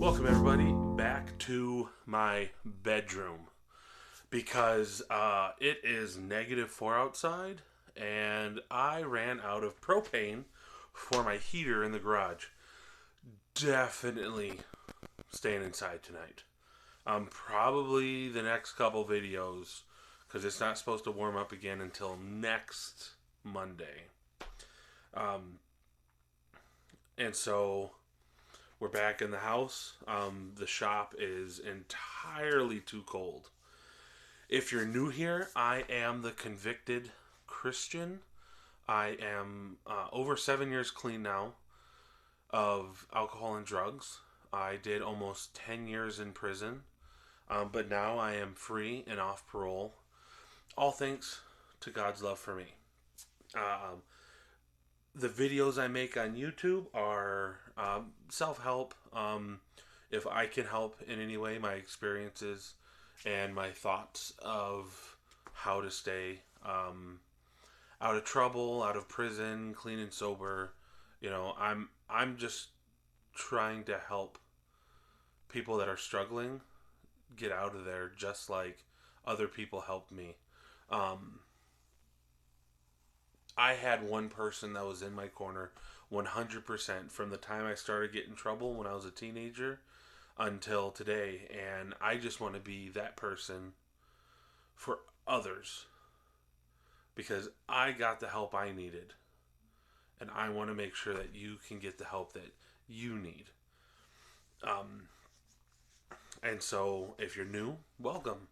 Welcome everybody back to my bedroom because it is -4 outside and I ran out of propane for my heater in the garage. Definitely staying inside tonight. Probably the next couple videos because it's not supposed to warm up again until next Monday. And so we're back in the house. The shop is entirely too cold. If you're new here, I am the convicted Christian. I am over 7 years clean now of alcohol and drugs. I did almost 10 years in prison, but now I am free and off parole. All thanks to God's love for me. The videos I make on YouTube are self-help. If I can help in any way, my experiences and my thoughts of how to stay out of trouble, out of prison, clean and sober. You know, I'm just trying to help people that are struggling get out of there, just like other people helped me. I had one person that was in my corner 100% from the time I started getting in trouble when I was a teenager until today. And I just want to be that person for others because I got the help I needed. And I want to make sure that you can get the help that you need. And so if you're new, welcome.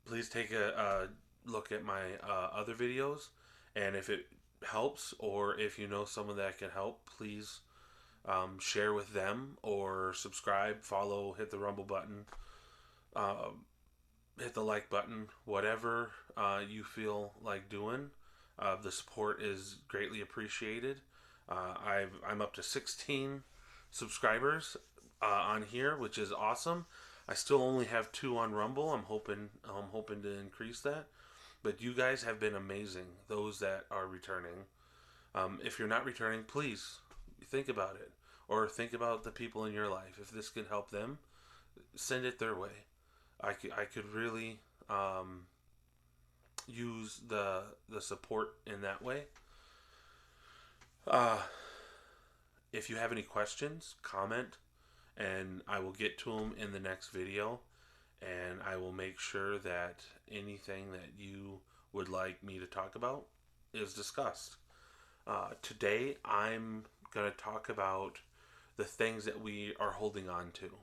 Please take a look at my other videos, and if it helps or if you know someone that can help, please share with them or subscribe, follow, hit the rumble button, hit the like button, whatever you feel like doing. The support is greatly appreciated. I'm up to 16 subscribers on here, which is awesome. I still only have 2 on Rumble. I'm hoping to increase that. But you guys have been amazing, those that are returning. If you're not returning, please think about it. Or think about the people in your life. If this can help them, send it their way. I could really use the support in that way. If you have any questions, comment, and I will get to them in the next video. And I will make sure that anything that you would like me to talk about is discussed. Today, I'm going to talk about the things that we are holding on to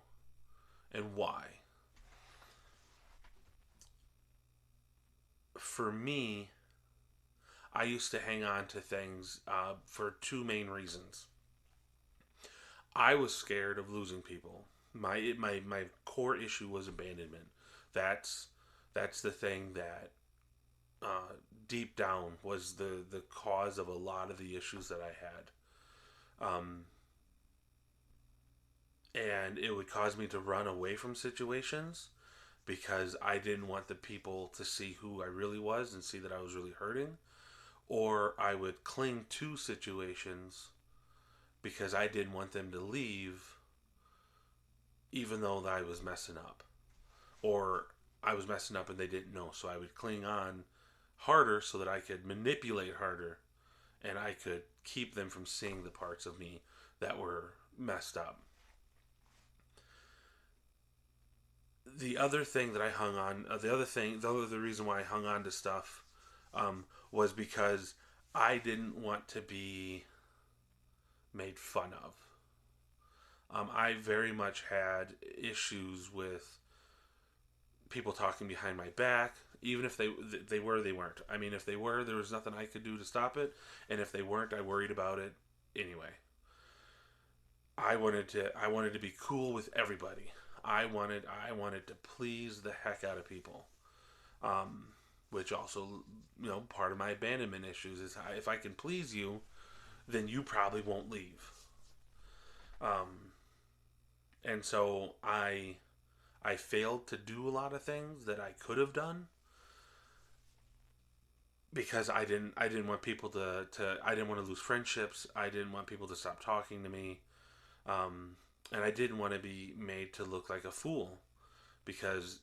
and why. For me, I used to hang on to things for 2 main reasons. I was scared of losing people. My core issue was abandonment. That's the thing that deep down was the cause of a lot of the issues that I had. And it would cause me to run away from situations because I didn't want the people to see who I really was and see that I was really hurting. Or I would cling to situations because I didn't want them to leave even though I was messing up. Or I was messing up and they didn't know. So I would cling on harder so that I could manipulate harder and I could keep them from seeing the parts of me that were messed up. The other thing that I hung on, the reason why I hung on to stuff was because I didn't want to be made fun of. I very much had issues with people talking behind my back, even if they weren't. I mean, if they were, there was nothing I could do to stop it, and if they weren't, I worried about it anyway. I wanted to be cool with everybody. I wanted to please the heck out of people, which also, part of my abandonment issues is if I can please you, then you probably won't leave. And so I failed to do a lot of things that I could have done because I didn't want people to I didn't want to lose friendships. I didn't want people to stop talking to me. And I didn't want to be made to look like a fool, because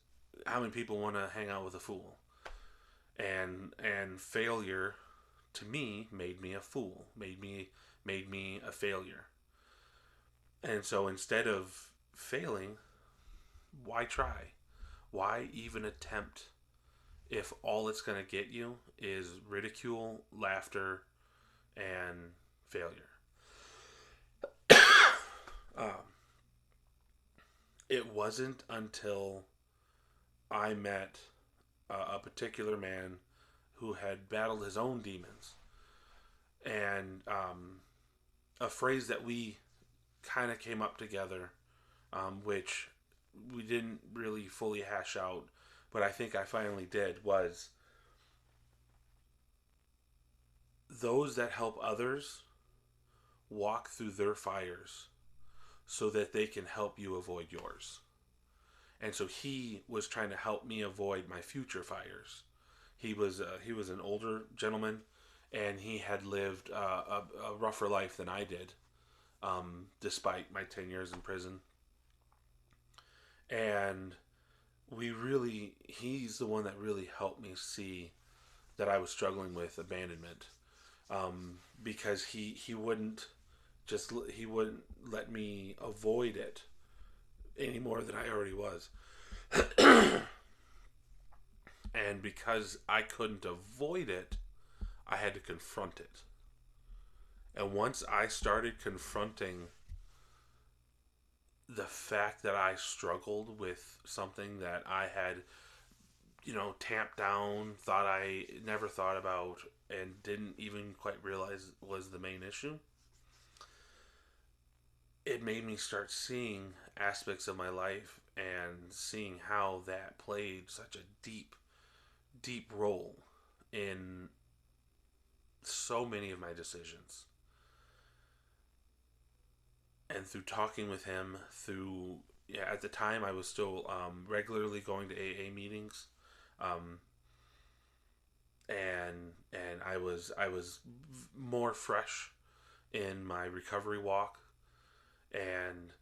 how many people want to hang out with a fool? And failure to me made me a fool, made me a failure. And so instead of failing, why try? Why even attempt if all it's going to get you is ridicule, laughter, and failure? Um, it wasn't until I met a particular man who had battled his own demons, and a phrase that we kind of came up together, which we didn't really fully hash out, but I think I finally did, was those that help others walk through their fires so that they can help you avoid yours. And so he was trying to help me avoid my future fires. He was an older gentleman, and he had lived a rougher life than I did, despite my 10 years in prison. And he's the one that really helped me see that I was struggling with abandonment, because he wouldn't let me avoid it any more than I already was. And because I couldn't avoid it, I had to confront it. And once I started confronting the fact that I struggled with something that I had, tamped down, thought I never thought about, and didn't even quite realize was the main issue, it made me start seeing aspects of my life and seeing how that played such a deep, deep role in so many of my decisions. And through talking with him, at the time I was still regularly going to AA meetings, um, and I was more fresh in my recovery walk, and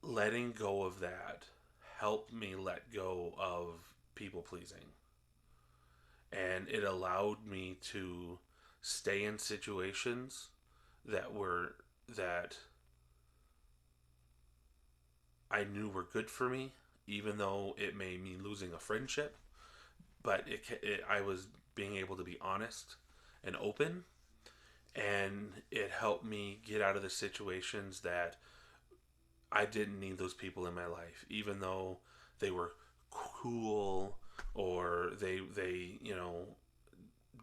letting go of that helped me let go of people pleasing, and it allowed me to stay in situations that I knew were good for me, even though it made me losing a friendship. But I was being able to be honest and open, and it helped me get out of the situations that I didn't need those people in my life, even though they were cool, or they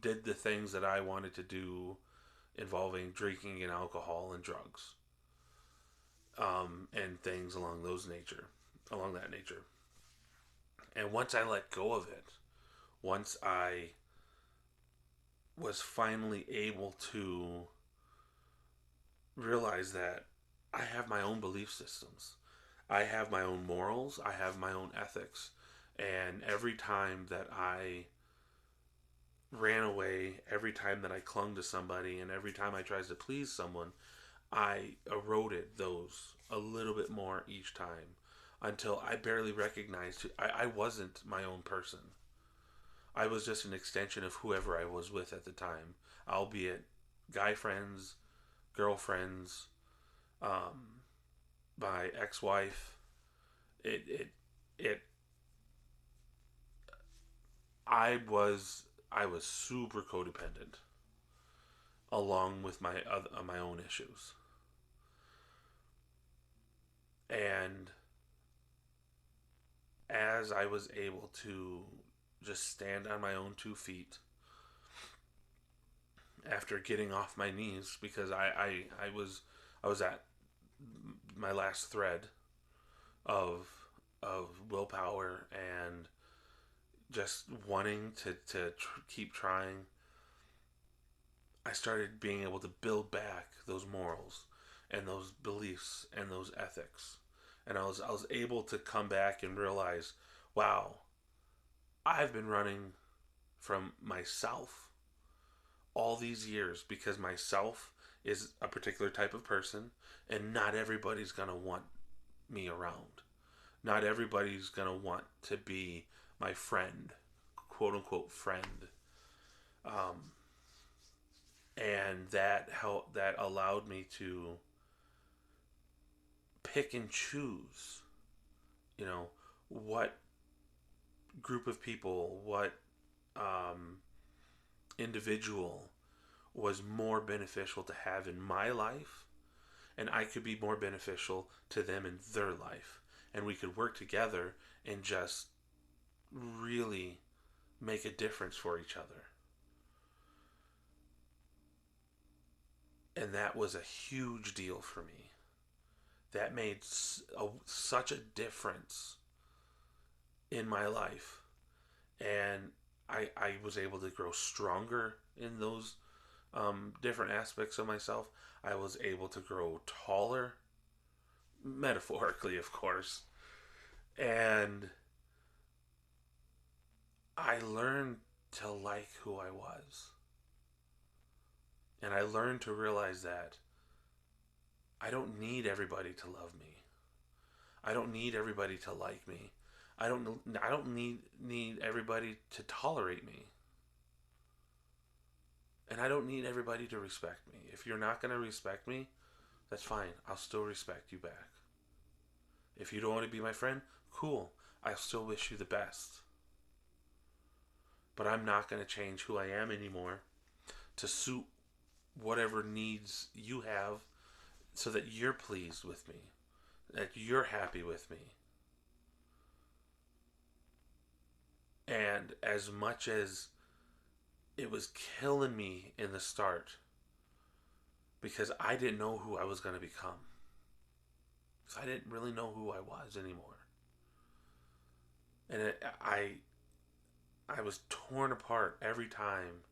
did the things that I wanted to do, involving drinking and alcohol and drugs, and things along that nature. And once I let go of it, once I was finally able to realize that I have my own belief systems, I have my own morals, I have my own ethics, and every time that I ran away, every time that I clung to somebody, and every time I tried to please someone, I eroded those a little bit more each time, until I barely recognized I wasn't my own person. I was just an extension of whoever I was with at the time, albeit guy friends, girlfriends, my ex-wife. It it it. I was super codependent, along with my own issues, and as I was able to just stand on my own 2 feet after getting off my knees, because I was at my last thread of willpower, and just wanting to keep trying, I started being able to build back those morals and those beliefs and those ethics. And I was able to come back and realize, wow, I've been running from myself all these years, because myself is a particular type of person, and not everybody's going to want me around. Not everybody's going to want to be my friend, quote unquote friend. Um, and that allowed me to pick and choose, you know, what group of people, what um, individual was more beneficial to have in my life, and I could be more beneficial to them in their life, and we could work together and just really make a difference for each other. And that was a huge deal for me. That made such a difference in my life. And I was able to grow stronger in those different aspects of myself. I was able to grow taller, metaphorically, of course. And I learned to like who I was. And I learned to realize that I don't need everybody to love me. I don't need everybody to like me. I don't need everybody to tolerate me. And I don't need everybody to respect me. If you're not going to respect me, that's fine. I'll still respect you back. If you don't want to be my friend, cool. I'll still wish you the best. But I'm not going to change who I am anymore to suit whatever needs you have so that you're pleased with me, that you're happy with me. And as much as it was killing me in the start, because I didn't know who I was going to become. Because I didn't really know who I was anymore. And I was torn apart every time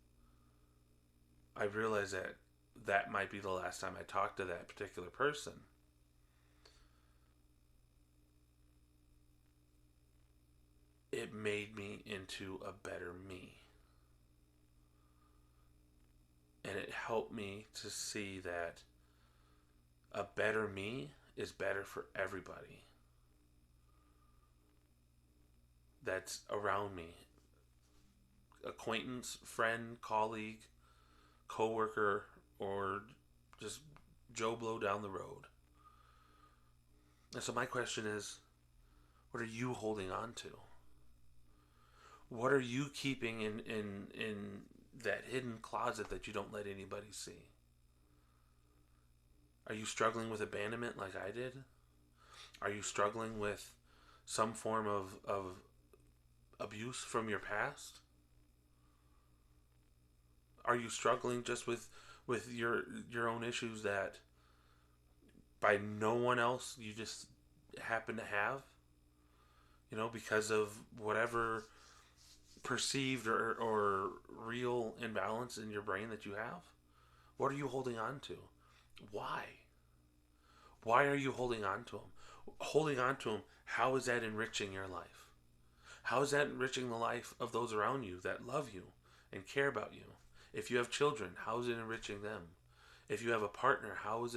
I realized that that might be the last time I talked to that particular person. It made me into a better me. And it helped me to see that a better me is better for everybody that's around me. Acquaintance, friend, colleague, coworker, or just Joe Blow down the road. And so my question is, what are you holding on to? What are you keeping in that hidden closet that you don't let anybody see? Are you struggling with abandonment like I did? Are you struggling with some form of abuse from your past? Are you struggling just with your own issues that by no one else you just happen to have? You know, because of whatever perceived or real imbalance in your brain that you have? What are you holding on to? Why? Why are you holding on to them? Holding on to them, how is that enriching your life? How is that enriching the life of those around you that love you and care about you? If you have children, how is it enriching them? If you have a partner, how is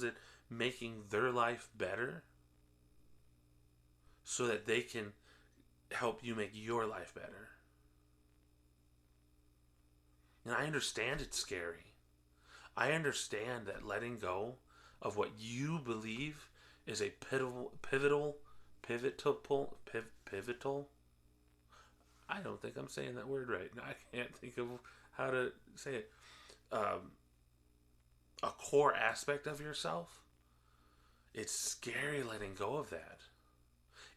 it making their life better so that they can help you make your life better? And I understand it's scary. I understand that letting go of what you believe is a pivotal. I don't think I'm saying that word right. I can't think of how to say it. A core aspect of yourself. It's scary letting go of that.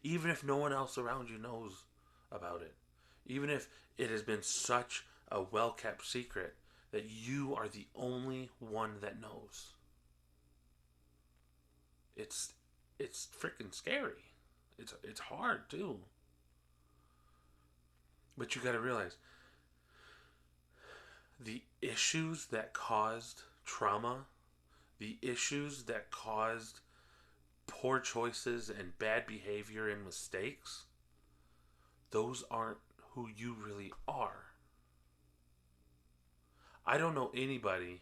Even if no one else around you knows about it. Even if it has been such a well-kept secret that you are the only one that knows. It's freaking scary. It's hard too. But you got to realize the issues that caused trauma, the issues that caused poor choices and bad behavior and mistakes, those aren't who you really are. I don't know anybody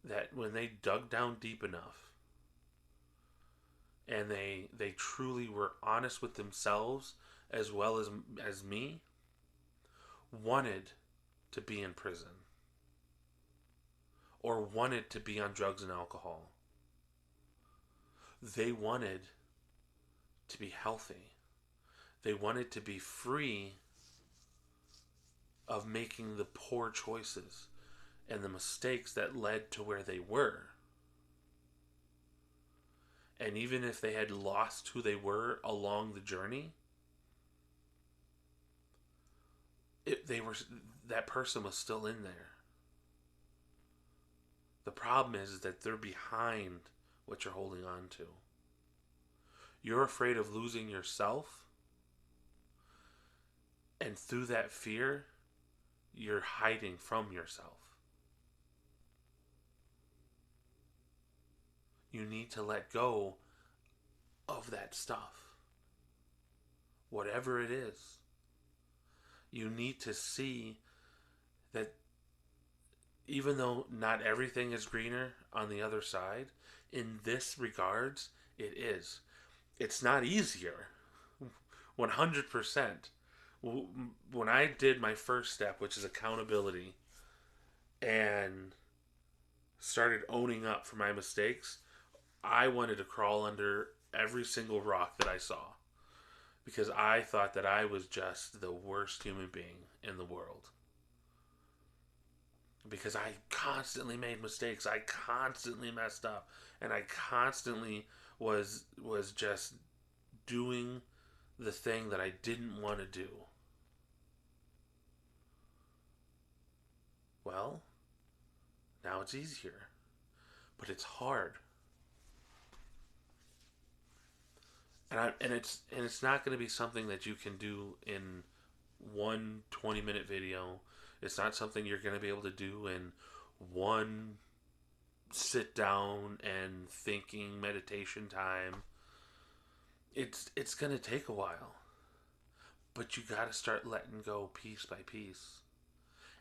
that when they dug down deep enough and they truly were honest with themselves as well as me, wanted to be in prison or wanted to be on drugs and alcohol. They wanted to be healthy. They wanted to be free of making the poor choices and the mistakes that led to where they were. And even if they had lost who they were along the journey, that person was still in there. The problem is that they're behind what you're holding on to. You're afraid of losing yourself, and through that fear, you're hiding from yourself. You need to let go of that stuff. Whatever it is. You need to see that even though not everything is greener on the other side, in this regards, it is. It's not easier. 100%. When I did my first step, which is accountability, and started owning up for my mistakes, I wanted to crawl under every single rock that I saw. Because I thought that I was just the worst human being in the world. Because I constantly made mistakes. I constantly messed up. And I constantly was just doing the thing that I didn't want to do. Well, now it's easier. But it's hard. And it's not going to be something that you can do in one 20-minute video. It's not something you're going to be able to do in one sit down and thinking meditation time. It's going to take a while. But you got to start letting go piece by piece.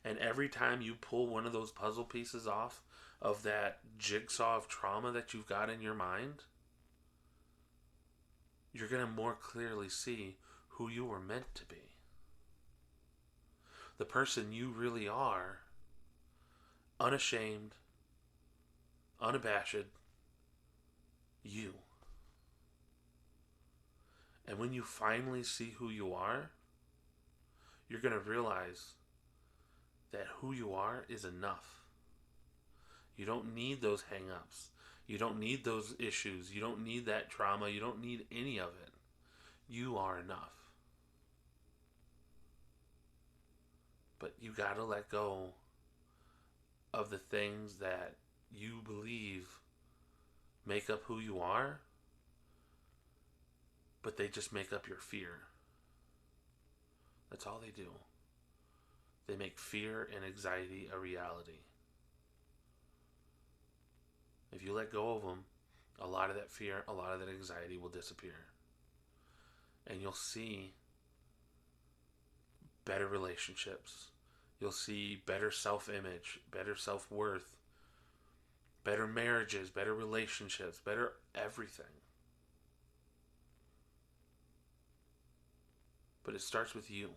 And every time you pull one of those puzzle pieces off of that jigsaw of trauma that you've got in your mind, you're going to more clearly see who you were meant to be. The person you really are, unashamed, unabashed, you. And when you finally see who you are, you're going to realize that who you are is enough. You don't need those hang-ups. You don't need those issues. You don't need that trauma. You don't need any of it. You are enough. But you gotta let go of the things that you believe make up who you are, but they just make up your fear. That's all they do. They make fear and anxiety a reality. If you let go of them, a lot of that fear, a lot of that anxiety will disappear. And you'll see better relationships. You'll see better self-image, better self-worth, better marriages, better relationships, better everything. But it starts with you.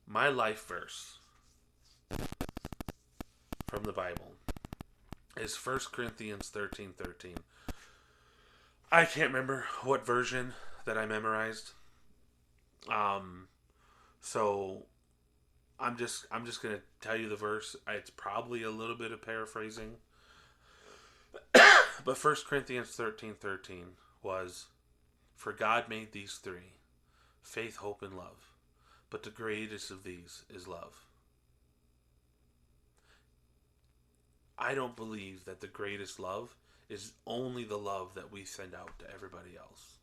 My life verse from the Bible is 1 Corinthians 13:13. I can't remember what version that I memorized. So I'm just gonna tell you the verse. It's probably a little bit of paraphrasing. But 1 Corinthians 13:13 was, "For God made these three, faith, hope, and love. But the greatest of these is love." I don't believe that the greatest love is only the love that we send out to everybody else.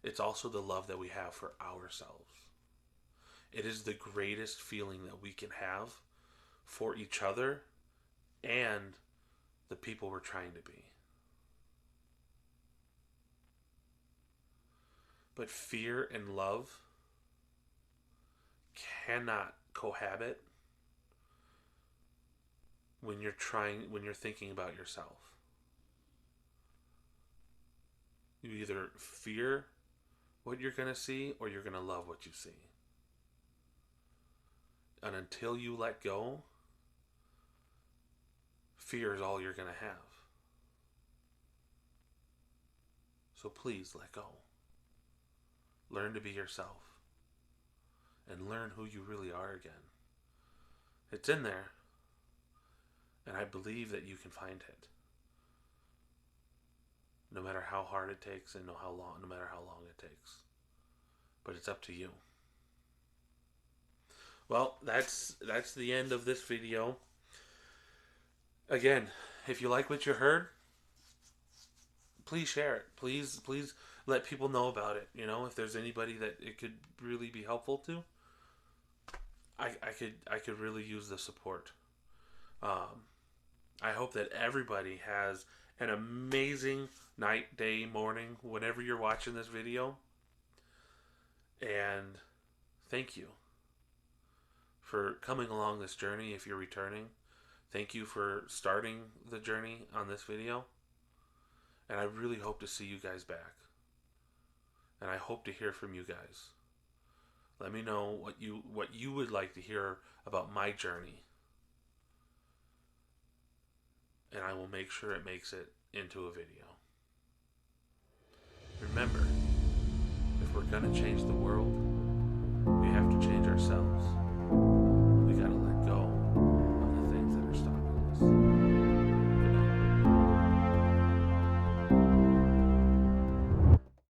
It's also the love that we have for ourselves. It is the greatest feeling that we can have for each other and the people we're trying to be. But fear and love cannot cohabit when you're thinking about yourself. You either fear what you're going to see or you're going to love what you see. And until you let go, fear is all you're going to have. So please let go. Learn to be yourself. And learn who you really are again. It's in there. And I believe that you can find it. No matter how hard it takes and no matter how long it takes. But it's up to you. Well, that's the end of this video. Again, if you like what you heard, please share it. Please let people know about it. You know, if there's anybody that it could really be helpful to, I could really use the support. I hope that everybody has an amazing night, day, morning, whenever you're watching this video. And thank you for coming along this journey. If you're returning, thank you for starting the journey on this video. And I really hope to see you guys back. And I hope to hear from you guys. Let me know what you would like to hear about my journey. And I will make sure it makes it into a video. Remember, if we're going to change the world, we have to change ourselves.